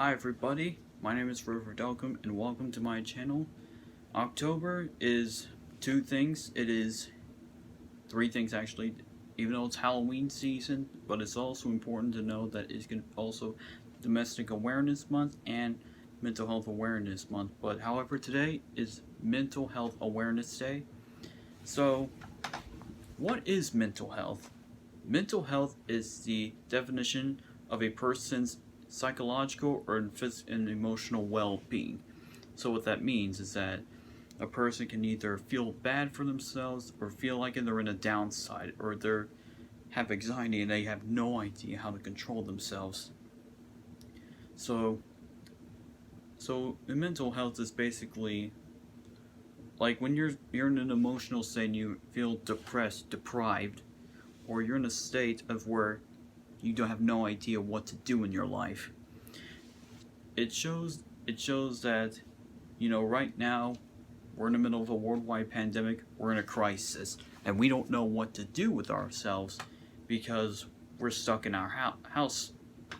Hi everybody, my name is River Delcom and welcome to my channel. October is two things. It is three things actually, even though it's Halloween season, but it's also important to know that it's also Domestic Awareness Month and Mental Health Awareness Month. But however, today is Mental Health Awareness Day. So, what is mental health? Mental health is the definition of a person's psychological or and emotional well-being. So what that means is that a person can either feel bad for themselves or feel like they're in a downside, or they have anxiety and they have no idea how to control themselves. So mental health is basically like when you're in an emotional state and you feel depressed, deprived, or you're in a state of where you don't have no idea what to do in your life. It shows that, right now we're in the middle of a worldwide pandemic, we're in a crisis, and we don't know what to do with ourselves because we're stuck in our house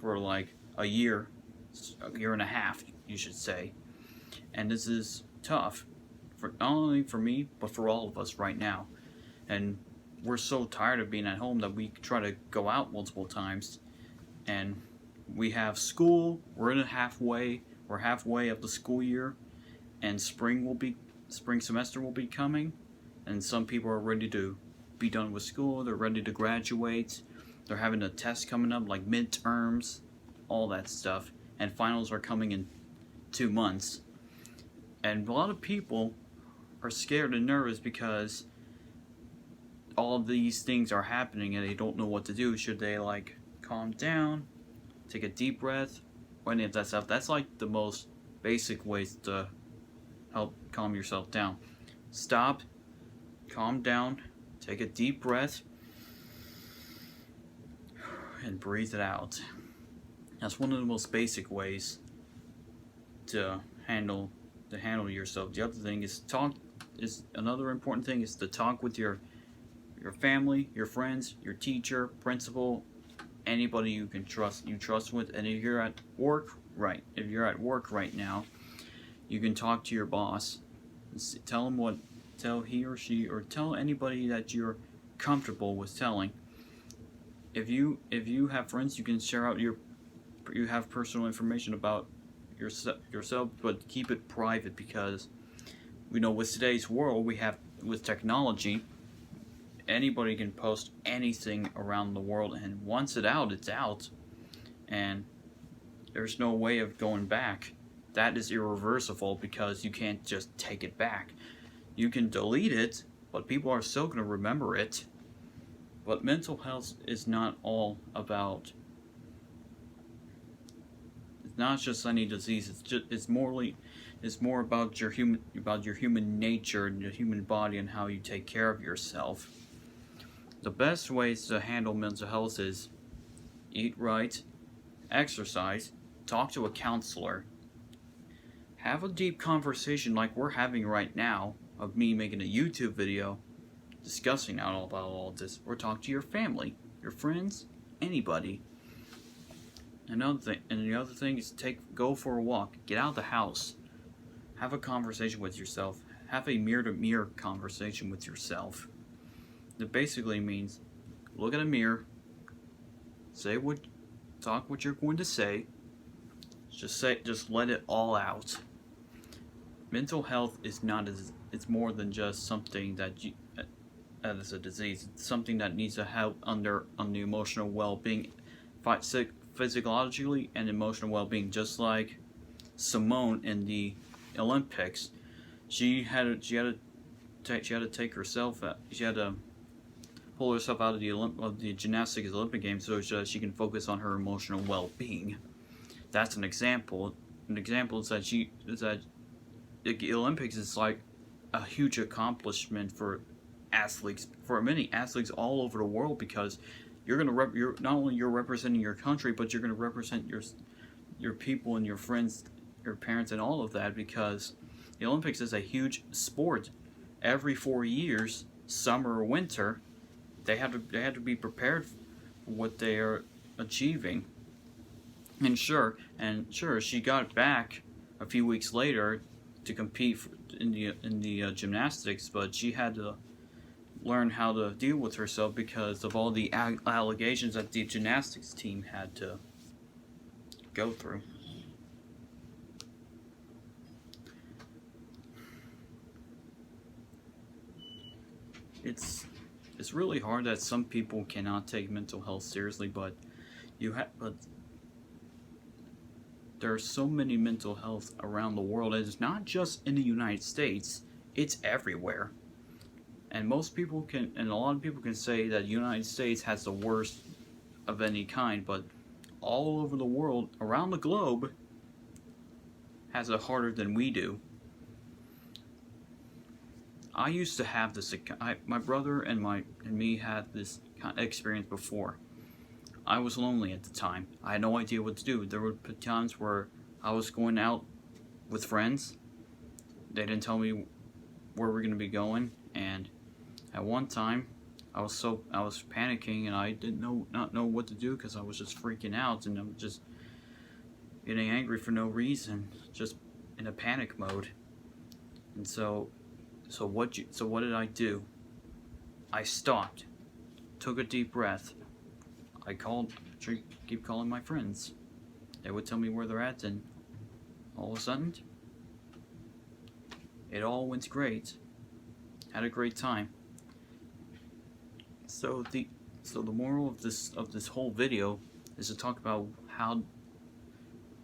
for like a year and a half, you should say. And this is tough, for not only for me, but for all of us right now. And we're so tired of being at home that we try to go out multiple times. And we have school, we're halfway of the school year, and spring semester will be coming, and some people are ready to be done with school, they're ready to graduate, they're having a test coming up like midterms, all that stuff, and finals are coming in 2 months. And a lot of people are scared and nervous because all of these things are happening and they don't know what to do. Should they calm down, take a deep breath, or any of that stuff? That's like the most basic ways to help calm yourself down. Stop, calm down, take a deep breath, and breathe it out. That's one of the most basic ways to handle yourself. The other thing is another important thing is to talk with your family, your friends, your teacher, principal, anybody you trust with. And if you're at work right now, you can talk to your boss, tell he or she, or tell anybody that you're comfortable with telling. If you have friends, you can share out you have personal information about yourself, but keep it private, because with today's world, with technology, anybody can post anything around the world, and once it's out, and there's no way of going back. That is irreversible, because you can't just take it back. You can delete it, but people are still going to remember it. But mental health is not all about, it's not just any disease. It's more about your human nature and your human body and how you take care of yourself. The best ways to handle mental health is eat right, exercise, talk to a counselor, have a deep conversation like we're having right now, of me making a YouTube video discussing all about all this, or talk to your family, your friends, anybody. The other thing is go for a walk, get out of the house, have a conversation with yourself, have a mirror-to-mirror conversation with yourself. That basically means look at a mirror, talk what you're going to say, just let it all out. Mental health is it's more than just something that is a disease. It's something that needs to help on the emotional well-being, physiologically and emotional well-being. Just like Simone in the Olympics, she had to take herself out. She had to pull herself out of the gymnastics Olympic Games so she can focus on her emotional well-being. That's an example. An example is that the Olympics is like a huge accomplishment for many athletes all over the world, because you're not only representing your country, but you're going to represent your people and your friends, your parents, and all of that, because the Olympics is a huge sport. Every 4 years, summer or winter, they have to be prepared for what they are achieving. And sure, she got back a few weeks later to compete in the gymnastics, but she had to learn how to deal with herself because of all the allegations that the gymnastics team had to go through. It's really hard that some people cannot take mental health seriously, but there are so many mental health around the world. It's not just in the United States; it's everywhere. And a lot of people can say that the United States has the worst of any kind, but all over the world, around the globe, has it harder than we do. I used to have this. My brother and me had this kind of experience before. I was lonely at the time. I had no idea what to do. There were times where I was going out with friends. They didn't tell me where we're going to be going, and at one time, I was panicking, and I didn't not know what to do because I was just freaking out, and I'm just getting angry for no reason, just in a panic mode. And what did I do? I stopped, took a deep breath. Keep calling my friends. They would tell me where they're at, and all of a sudden, it all went great. Had a great time. So the moral of this whole video is to talk about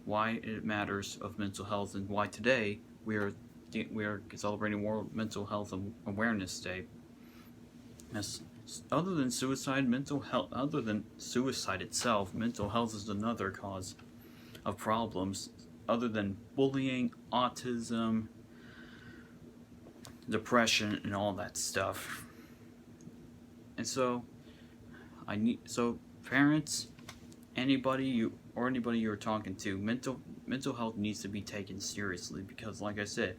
why it matters of mental health, and why today we are celebrating World Mental Health Awareness Day. Other than suicide itself, mental health is another cause of problems. Other than bullying, autism, depression, and all that stuff. And so parents, anybody you're talking to, mental health needs to be taken seriously, because, like I said,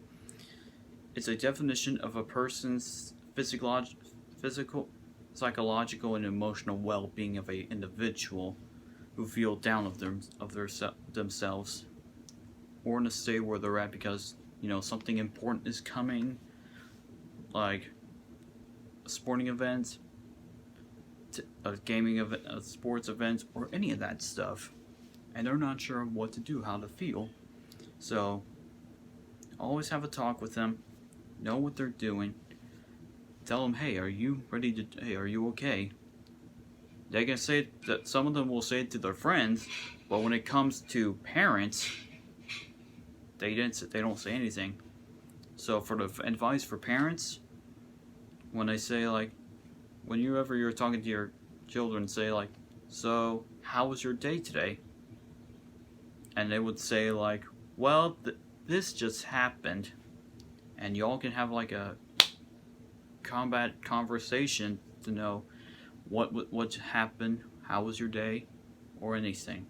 it's a definition of a person's physical, psychological, and emotional well-being of a individual who feel down themselves, or in a state where they're at because something important is coming, like a sporting event, a gaming event, a sports event, or any of that stuff, and they're not sure what to do, how to feel. So always have a talk with them, know what they're doing, tell them, hey, are you okay? They can say that. Some of them will say it to their friends, but when it comes to parents, they don't say anything. So for the advice for parents, when they say, like, whenever you're talking to your children, say, like, so how was your day today? And they would say, like, well, this just happened, and y'all can have like a combat conversation to know what happened, how was your day, or anything.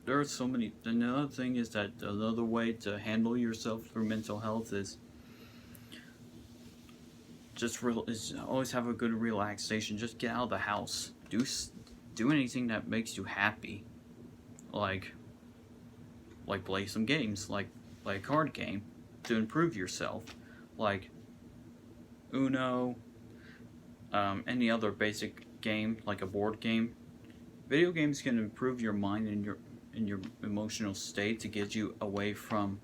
There are so many. Another thing is that another way to handle yourself through mental health is always have a good relaxation. Just get out of the house. Do anything that makes you happy. Like play some games, like play a card game to improve yourself, like Uno, any other basic game, like a board game. Video games can improve your mind and your emotional state to get you away from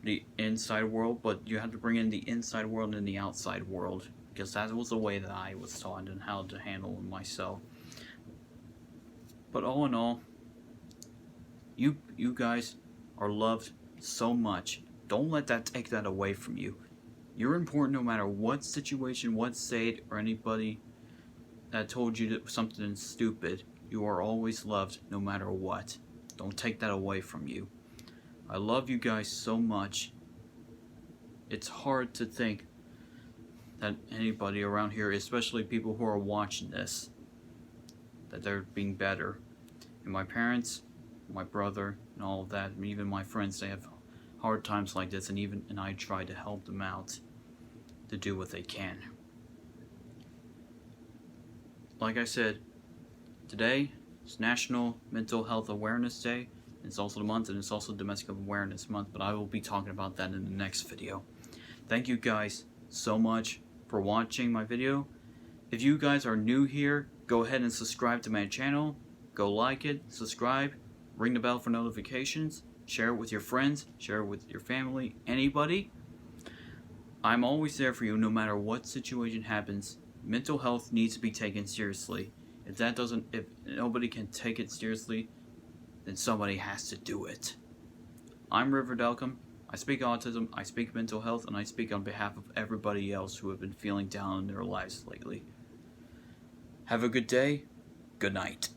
the inside world, but you have to bring in the inside world and the outside world, because that was the way that I was taught and how to handle myself. But all in all, you guys are loved so much. Don't let that take that away from you. You're important no matter what situation, what state, or anybody that told you something stupid. You are always loved no matter what. Don't take that away from you. I love you guys so much. It's hard to think that anybody around here, especially people who are watching this, that they're being better. And my parents, my brother, and all of that, and even my friends, they have hard times like this, and I try to help them out to do what they can. like I said, today is National Mental Health Awareness Day. It's also the month, and it's also Domestic Awareness Month, but I will be talking about that in the next video. Thank you guys so much for watching my video. If you guys are new here, go ahead and subscribe to my channel. Go like it, subscribe, ring the bell for notifications, share it with your friends, share it with your family, anybody. I'm always there for you no matter what situation happens. Mental health needs to be taken seriously. If nobody can take it seriously, then somebody has to do it. I'm River Delcom. I speak autism, I speak mental health, and I speak on behalf of everybody else who have been feeling down in their lives lately. Have a good day. Good night.